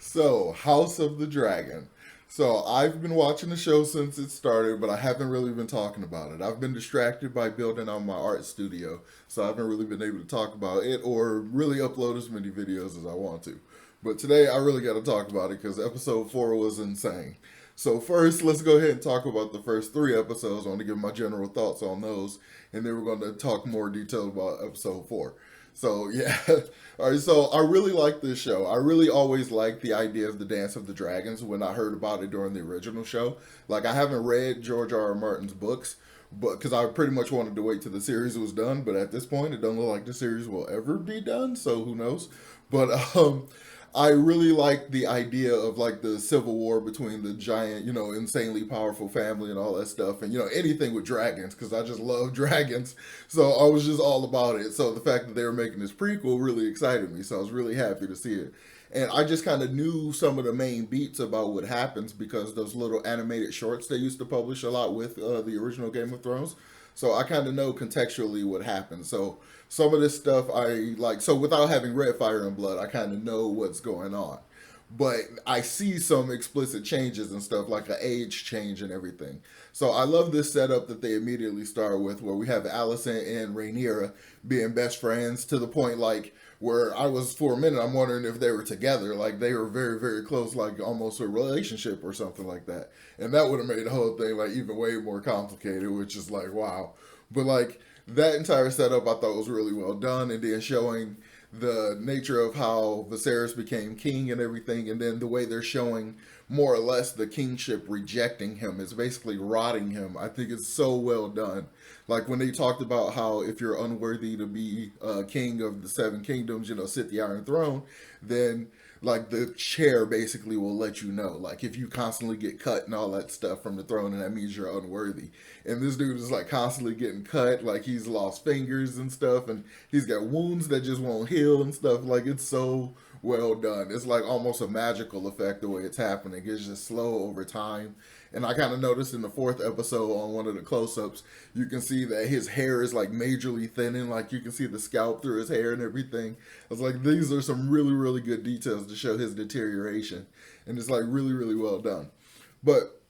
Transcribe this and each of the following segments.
So, House of the Dragon. So, I've been watching the show since it started, but I haven't really been talking about it. I've been distracted by building out my art studio, so I haven't really been able to talk about it or really upload as many videos as I want to. But today, I really got to talk about it because episode 4 was insane. So, first, let's go ahead and talk about the first 3 episodes. I want to give my general thoughts on those, and then we're going to talk more detail about episode 4. So yeah, all right. So I really like this show. I really always liked the idea of the Dance of the Dragons when I heard about it during the original show. Like I haven't read George R. R. Martin's books, but because I pretty much wanted to wait till the series was done. But at this point, it doesn't look like the series will ever be done. So who knows? But I really like the idea of like the civil war between the giant, insanely powerful family and all that stuff, and anything with dragons because I just love dragons. So I was just all about it. So the fact that they were making this prequel really excited me. So I was really happy to see it. And I just kind of knew some of the main beats about what happens because those little animated shorts they used to publish a lot with the original Game of Thrones. So I kind of know contextually what happens. So some of this stuff I like. So without having read Fire and Blood, I kind of know what's going on. But I see some explicit changes and stuff like an age change and everything. So I love this setup that they immediately start with, where we have Alicent and Rhaenyra being best friends to the point like where I was for a minute I'm wondering if they were together, like they were very very close, like almost a relationship or something like that, and that would have made the whole thing like even way more complicated, which is like wow. But like that entire setup I thought was really well done, and then showing the nature of how Viserys became king and everything, and then the way they're showing more or less the kingship rejecting him, is basically rotting him. I think it's so well done. Like when they talked about how if you're unworthy to be king of the seven kingdoms, sit the Iron Throne, then like the chair basically will let you know. Like if you constantly get cut and all that stuff from the throne, and that means you're unworthy. And this dude is like constantly getting cut, like he's lost fingers and stuff, and he's got wounds that just won't heal and stuff. Like it's so well done. It's like almost a magical effect the way it's happening. It's just slow over time. And I kind of noticed in the fourth episode on one of the close-ups, you can see that his hair is like majorly thinning. Like you can see the scalp through his hair and everything. I was like, these are some really, really good details to show his deterioration. And it's like really, really well done. But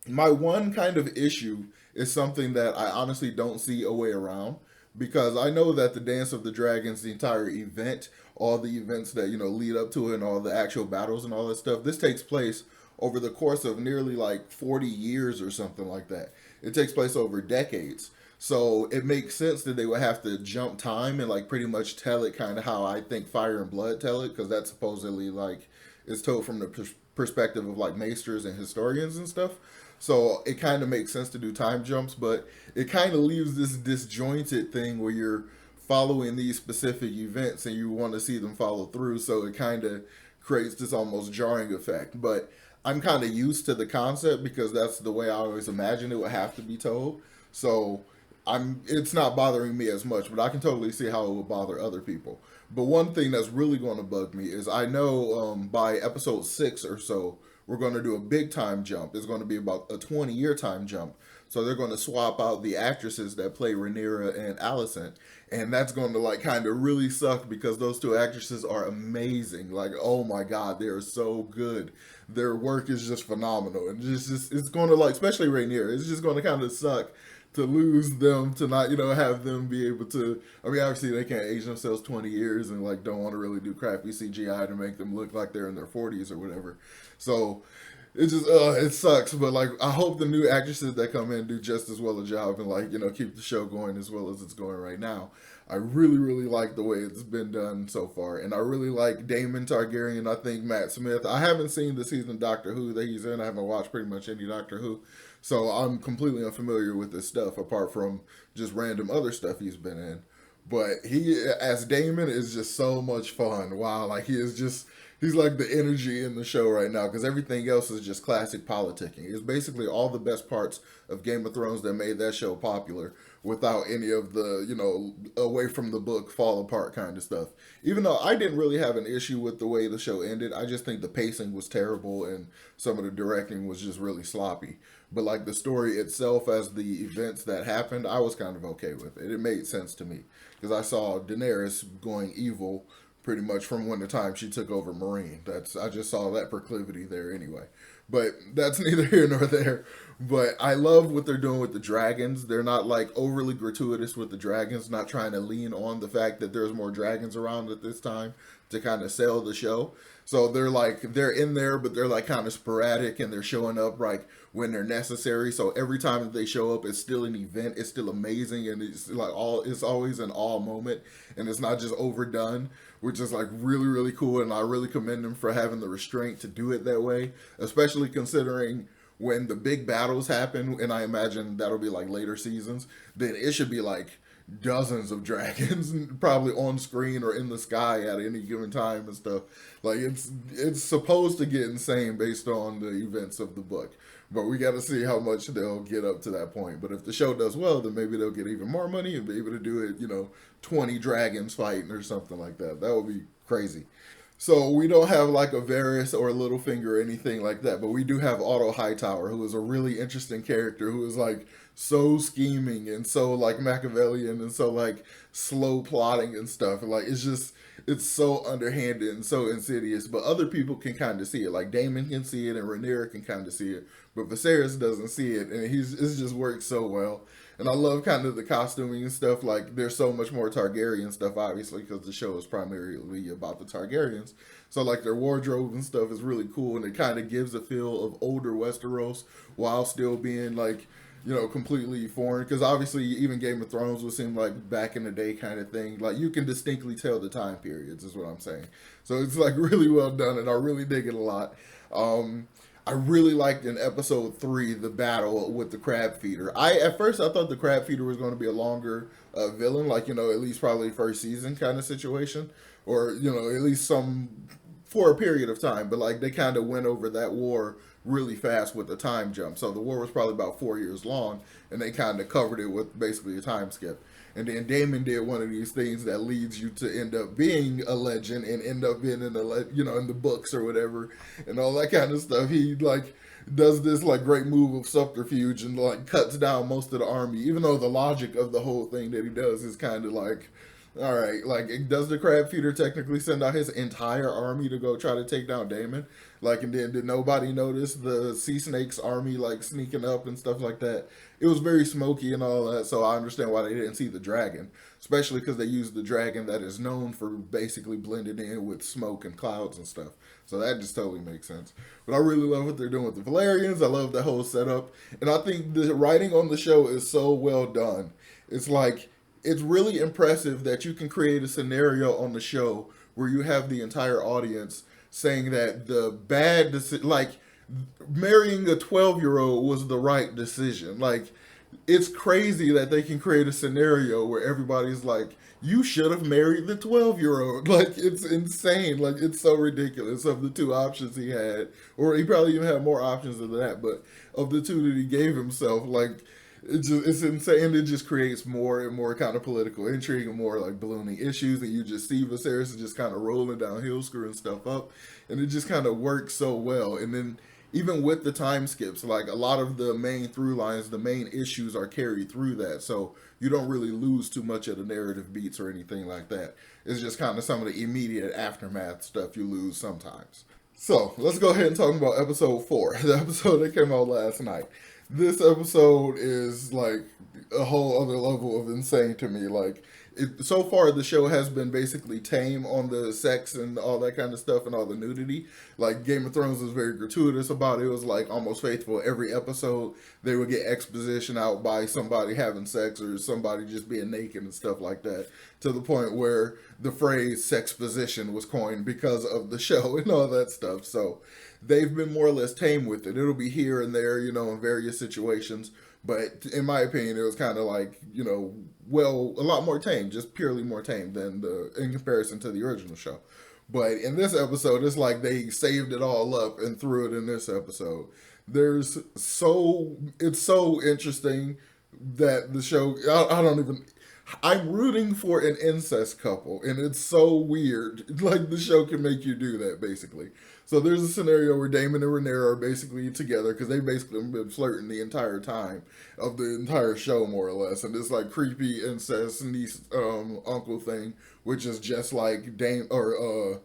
my one kind of issue is something that I honestly don't see a way around, because I know that the Dance of the Dragons, the entire event, all the events that lead up to it, and all the actual battles and all that stuff, this takes place over the course of nearly like 40 years or something like that. It takes place over decades. So it makes sense that they would have to jump time and like pretty much tell it kind of how I think Fire and Blood tell it, because that's supposedly like it's told from the perspective of like maesters and historians and stuff. So it kind of makes sense to do time jumps, but it kind of leaves this disjointed thing where you're following these specific events and you want to see them follow through. So it kind of creates this almost jarring effect. But I'm kind of used to the concept because that's the way I always imagined it would have to be told. So it's not bothering me as much, but I can totally see how it would bother other people. But one thing that's really going to bug me is I know by episode 6 or so, we're going to do a big time jump. It's going to be about a 20-year time jump. So they're going to swap out the actresses that play Rhaenyra and Alicent, and that's going to like kind of really suck because those two actresses are amazing. Like oh my god, they are so good. Their work is just phenomenal, and just it's going to like, especially Rhaenyra, it's just going to kind of suck to lose them, to not have them be able to. I mean obviously they can't age themselves 20 years and like don't want to really do crappy CGI to make them look like they're in their 40s or whatever. So it just it sucks, but like I hope the new actresses that come in do just as well a job and like keep the show going as well as it's going right now. I really really like the way it's been done so far, and I really like Daemon Targaryen. I think Matt Smith. I haven't seen the season of Doctor Who that he's in. I haven't watched pretty much any Doctor Who, so I'm completely unfamiliar with this stuff apart from just random other stuff he's been in. But he as Damon is just so much fun. Wow, like he is just he's like the energy in the show right now because everything else is just classic politicking. It's basically all the best parts of Game of Thrones that made that show popular without any of the, away from the book fall apart kind of stuff. Even though I didn't really have an issue with the way the show ended, I just think the pacing was terrible and some of the directing was just really sloppy. But like the story itself, as the events that happened, I was kind of okay with it. It made sense to me because I saw Daenerys going evil pretty much from when the time she took over Marine. That's I just saw that proclivity there anyway. But that's neither here nor there. But I love what they're doing with the dragons. They're not like overly gratuitous with the dragons, not trying to lean on the fact that there's more dragons around at this time to kind of sell the show. So they're in there, but they're like kind of sporadic and they're showing up like when they're necessary. So every time that they show up, it's still an event. It's still amazing, and it's always an awe moment, and it's not just overdone, which is like really really cool. And I really commend them for having the restraint to do it that way, especially considering when the big battles happen, and I imagine that'll be like later seasons, then it should be like dozens of dragons probably on screen or in the sky at any given time and stuff. Like it's supposed to get insane based on the events of the book. But we got to see how much they'll get up to that point. But if the show does well, then maybe they'll get even more money and be able to do it, 20 dragons fighting or something like that. That would be crazy. So we don't have like a Varys or a Littlefinger or anything like that, but we do have Otto Hightower, who is a really interesting character, who is like so scheming and so like Machiavellian and so like slow plotting and stuff. Like it's so underhanded and so insidious, but other people can kind of see it. Like Daemon can see it and Rhaenyra can kind of see it, but Viserys doesn't see it, and it just works so well. And I love kind of the costuming and stuff. Like there's so much more Targaryen stuff, obviously, because the show is primarily about the Targaryens. So like their wardrobe and stuff is really cool, and it kind of gives a feel of older Westeros while still being like completely foreign. Because obviously, even Game of Thrones would seem like back in the day kind of thing. Like you can distinctly tell the time periods, is what I'm saying. So it's like really well done, and I really dig it a lot. I really liked in episode 3 the battle with the crab feeder. At first I thought the crab feeder was going to be a longer villain, like at least probably first season kind of situation, or at least some for a period of time. But like they kind of went over that war really fast with the time jump. So the war was probably about 4 years long, and they kind of covered it with basically a time skip. And then Damon did one of these things that leads you to end up being a legend and end up being in in the books or whatever and all that kind of stuff. He like does this like great move of subterfuge and like cuts down most of the army, even though the logic of the whole thing that he does is kind of like, all right, like does the crab feeder technically send out his entire army to go try to take down Damon? Like, and then did nobody notice the sea snake's army like sneaking up and stuff like that? It was very smoky and all that, so I understand why they didn't see the dragon, especially because they used the dragon that is known for basically blending in with smoke and clouds and stuff. So that just totally makes sense. But I really love what they're doing with the Valerians. I love the whole setup, and I think the writing on the show is so well done. It's like it's really impressive that you can create a scenario on the show where you have the entire audience saying that the like marrying a 12-year-old was the right decision. Like it's crazy that they can create a scenario where everybody's like, you should have married the 12-year-old. Like it's insane. Like it's so ridiculous of the two options he had, or he probably even had more options than that, but of the two that he gave himself, like it's insane. It just creates more and more kind of political intrigue and more like ballooning issues, and you just see Viserys just kind of rolling downhill, screwing stuff up, and it just kind of works so well. And then even with the time skips, like a lot of the main through lines, the main issues are carried through that, so you don't really lose too much of the narrative beats or anything like that. It's just kind of some of the immediate aftermath stuff you lose sometimes. So let's go ahead and talk about episode 4, the episode that came out last night. This episode is like a whole other level of insane to me. Like so far the show has been basically tame on the sex and all that kind of stuff and all the nudity. Like Game of Thrones was very gratuitous about it. It was like almost faithful. Every episode they would get exposition out by somebody having sex or somebody just being naked and stuff like that, to the point where the phrase sex position was coined because of the show and all that stuff. So they've been more or less tame with it. It'll be here and there, in various situations. But in my opinion, it was kind of like, well, a lot more tame, just purely more tame than in comparison to the original show. But in this episode, it's like they saved it all up and threw it in this episode. It's so interesting that the show, I don't even, I'm rooting for an incest couple, and it's so weird. Like the show can make you do that, basically. So there's a scenario where Damon and Rhaenyra are basically together because they basically have been flirting the entire time of the entire show, more or less, and this like creepy incest niece uncle thing, which is just like Dame or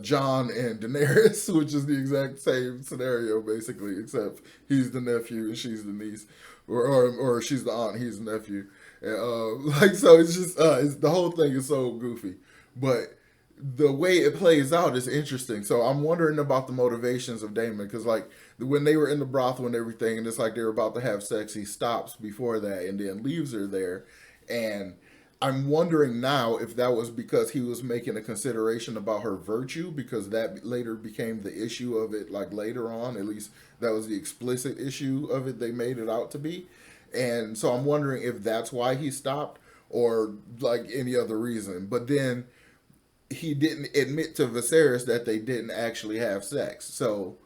John and Daenerys, which is the exact same scenario basically, except he's the nephew and she's the niece, or she's the aunt, he's the nephew. And, like so, it's just the whole thing is so goofy, but the way it plays out is interesting. So I'm wondering about the motivations of Damon because like when they were in the brothel and everything, and it's like they were about to have sex, he stops before that and then leaves her there, and I'm wondering now if that was because he was making a consideration about her virtue because that later became the issue of it like later on, at least that was the explicit issue of it they made it out to be. And so I'm wondering if that's why he stopped or like any other reason. But then he didn't admit to Viserys that they didn't actually have sex. So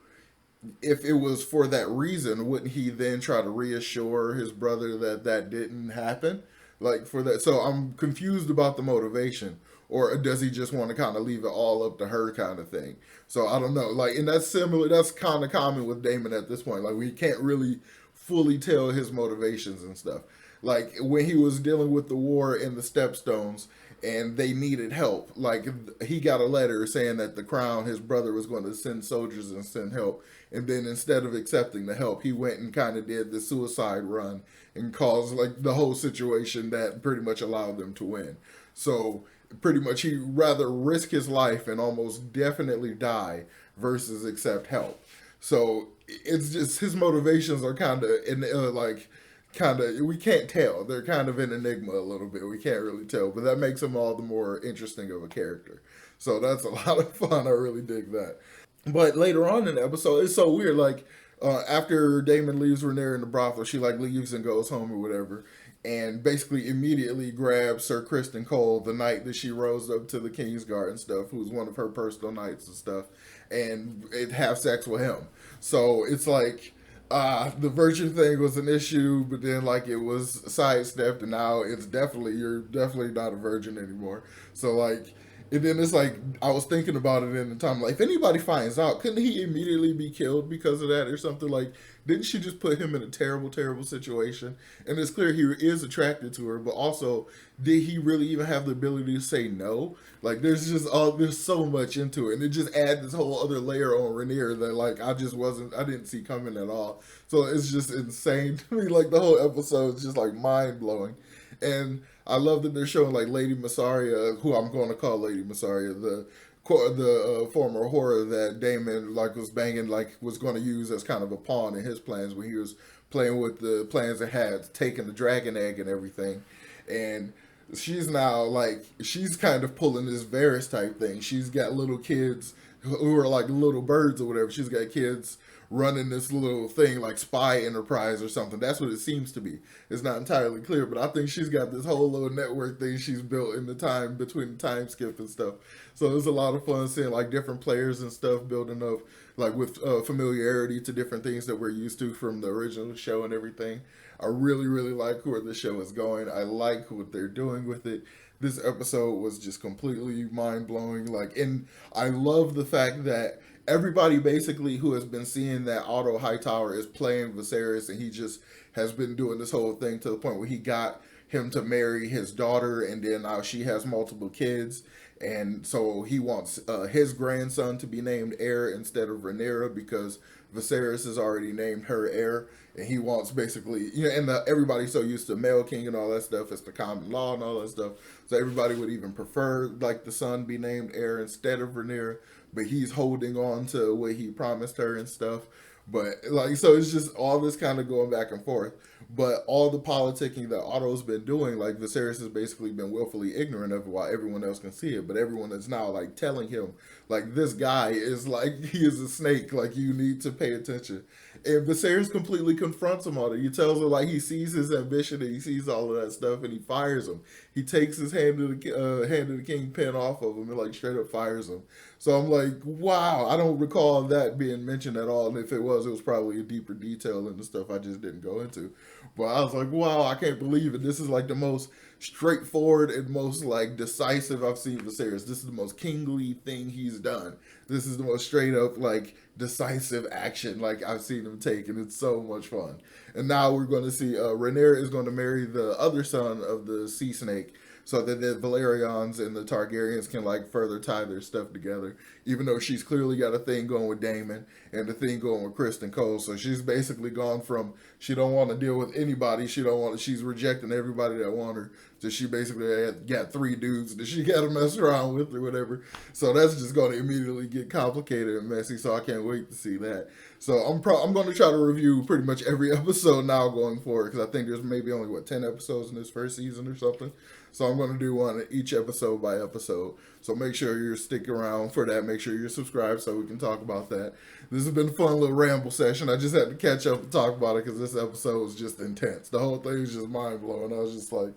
if it was for that reason, wouldn't he then try to reassure his brother that that didn't happen? Like for that, so I'm confused about the motivation, or does he just want to kind of leave it all up to her, kind of thing? So I don't know. Like, and that's similar. That's kind of common with Damon at this point. Like we can't really fully tell his motivations and stuff. Like when he was dealing with the war in the Stepstones, and they needed help. Like he got a letter saying that the crown, his brother was going to send soldiers and send help. And then instead of accepting the help, he went and kind of did the suicide run and caused like the whole situation that pretty much allowed them to win. So pretty much he rather risk his life and almost definitely die versus accept help. So it's just his motivations are kind of in like kind of we can't tell. They're kind of an enigma a little bit. We can't really tell, but that makes him all the more interesting of a character. So that's a lot of fun. I really dig that. But later on in the episode, it's so weird. Like after Damon leaves Rhaenyra in the brothel, she like leaves and goes home or whatever, and basically immediately grabs Sir Kristen Cole the night that she rose up to the Kingsguard and stuff, who's one of her personal knights and stuff, and it have sex with him. So it's like the virtue thing was an issue, but then like it was sidestepped, and now it's definitely you're definitely not a virgin anymore. So like, and then it's like I was thinking about it in the time. Like, if anybody finds out, couldn't he immediately be killed because of that or something? Like, didn't she just put him in a terrible, terrible situation? And it's clear he is attracted to her, but also, did he really even have the ability to say no? Like, there's just all there's so much into it, and it just adds this whole other layer on Rainier that like I didn't see coming at all. So it's just insane to me. Like the whole episode is just like mind blowing, and I love that they're showing like Lady Massaria, who I'm going to call Lady Massaria, the former horror that Damon like was banging, like was going to use as kind of a pawn in his plans when he was playing with the plans that had taken the dragon egg and everything, and she's now like she's kind of pulling this Varys type thing. She's got little kids who are like little birds or whatever. She's got kids running this little thing like spy enterprise or something. That's what it seems to be. It's not entirely clear, but I think she's got this whole little network thing she's built in the time between the time skip and stuff. So it's a lot of fun seeing like different players and stuff building up like with familiarity to different things that we're used to from the original show and everything. I really, really like where the show is going. I like what they're doing with it. This episode was just completely mind blowing. Like, and I love the fact that everybody basically who has been seeing that Otto Hightower is playing Viserys, and he just has been doing this whole thing to the point where he got him to marry his daughter, and then now she has multiple kids, and so he wants his grandson to be named heir instead of Rhaenyra because Viserys has already named her heir, and he wants basically, you know, and everybody's so used to male king and all that stuff, it's the common law and all that stuff, so everybody would even prefer like the son be named heir instead of Rhaenyra, but he's holding on to what he promised her and stuff. But like, so it's just all this kind of going back and forth. But all the politicking that Otto's been doing, like Viserys has basically been willfully ignorant of it while everyone else can see it. But everyone is now like telling him, like, this guy is like, he is a snake. Like, you need to pay attention. And Viserys completely confronts him on it. He tells him like he sees his ambition and he sees all of that stuff, and he fires him. He takes his hand of the king pen off of him and like straight up fires him. So I'm like, wow, I don't recall that being mentioned at all. And if it was probably a deeper detail in the stuff I just didn't go into. But I was like, wow, I can't believe it. This is like the most straightforward and most like decisive I've seen Viserys. This is the most kingly thing he's done. This is the most straight up like decisive action like I've seen him take, and it's so much fun. And now we're going to see Rhaenyra is going to marry the other son of the sea snake, so that the Valerians and the Targaryens can like further tie their stuff together. Even though she's clearly got a thing going with Daemon and a thing going with Kristen Cole, so she's basically gone from she don't want to deal with anybody. She don't want. She's rejecting everybody that want her. So she basically got 3 dudes that she got to mess around with or whatever. So that's just going to immediately get complicated and messy. So I can't wait to see that. So I'm going to try to review pretty much every episode now going forward, because I think there's maybe only 10 episodes in this first season or something. So I'm going to do one each episode by episode. So make sure you're sticking around for that. Make sure you're subscribed so we can talk about that. This has been a fun little ramble session. I just had to catch up and talk about it because this episode was just intense. The whole thing was just mind blowing. I was just like,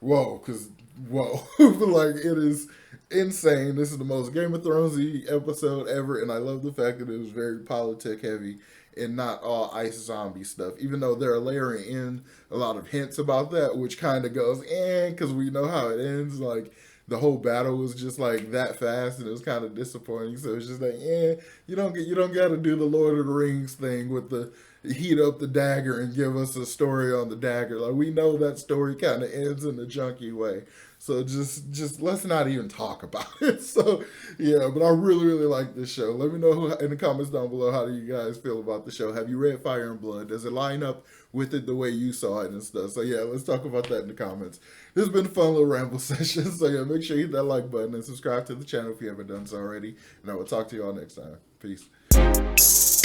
whoa, like it is insane. This is the most Game of Thrones-y episode ever, and I love the fact that it was very politic heavy and not all ice zombie stuff, even though they're layering in a lot of hints about that, which kind of goes, because we know how it ends. Like, the whole battle was just like that fast, and it was kind of disappointing. So it's just like, you don't got to do the Lord of the Rings thing with the heat up the dagger and give us a story on the dagger. Like, we know that story kind of ends in a junky way. So just let's not even talk about it. So yeah, but I really, really like this show. Let me know in the comments down below, how do you guys feel about the show? Have you read Fire and Blood? Does it line up with it the way you saw it and stuff? So yeah, let's talk about that in the comments. This has been a fun little ramble session. So yeah, make sure you hit that like button and subscribe to the channel if you haven't done so already. And I will talk to you all next time. Peace.